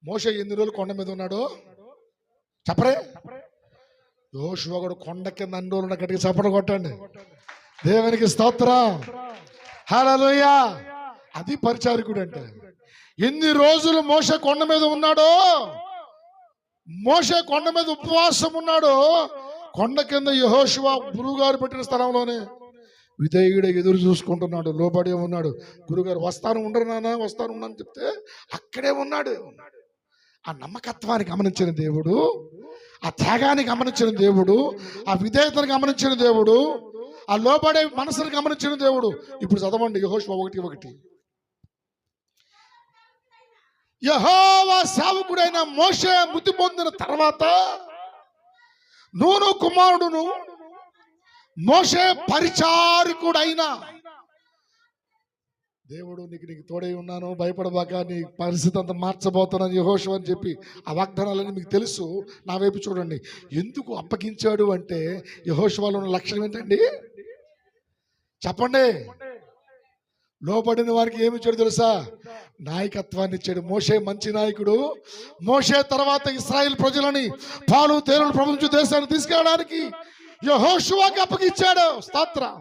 మోషే ఎన్ని రోజులు కొండ మీద ఉన్నాడు చెప్పరే? యోషువ కూడా కొండ కింద అన్ని రోజులు గట్టిగా చప్పట కొట్టండి. దేవునికి స్తోత్రం, హల్లెలూయా. అది పరిచారకుడు అంటే. ఎన్ని రోజులు మోషే కొండ మీద ఉన్నాడో, మోషే కొండ మీద ఉపవాసం ఉన్నాడో, కొండ కింద యెహోషువ గురువుగారు పెట్టిన స్థలంలోనే విధేయుడు ఎదురు చూసుకుంటున్నాడు, లోబడి ఉన్నాడు. గురుగారు వస్తాను ఉండరు నాన్న, వస్తాను ఉండని చెప్తే అక్కడే ఉన్నాడు. ఆ నమ్మకత్వాన్ని గమనించిన దేవుడు, ఆ త్యాగాన్ని గమనించిన దేవుడు, ఆ విధేయతను గమనించిన దేవుడు, ఆ లోబడే మనసును గమనించిన దేవుడు. ఇప్పుడు చదవండి యెహోషువ 1:1. యెహోవా సేవకుడైన మోషే మృతి పొందిన తర్వాత నూను కుమారుడును మోషే పరిచారకుడైన దేవుడు నీకు తోడై ఉన్నాను, భయపడబాక, నీ పరిస్థితి అంతా మార్చబోతున్నాను యెహోషువ అని చెప్పి ఆ వాగ్దానాలని మీకు తెలుసు. నా వైపు చూడండి. ఎందుకు అప్పగించాడు అంటే యెహోషువలో ఉన్న లక్షణం ఏంటండి చెప్పండి? లోబడిన వారికి ఏమి ఇచ్చాడు తెలుసా? నాయకత్వాన్ని ఇచ్చాడు. మోషే మంచి నాయకుడు. మోషే తర్వాత ఇశ్రాయేల్ ప్రజలని పాలు తేనెల ప్రపంచ దేశాన్ని తీసుకెళ్ళడానికి యెహోషువకి అప్పగించాడు. స్తోత్రం.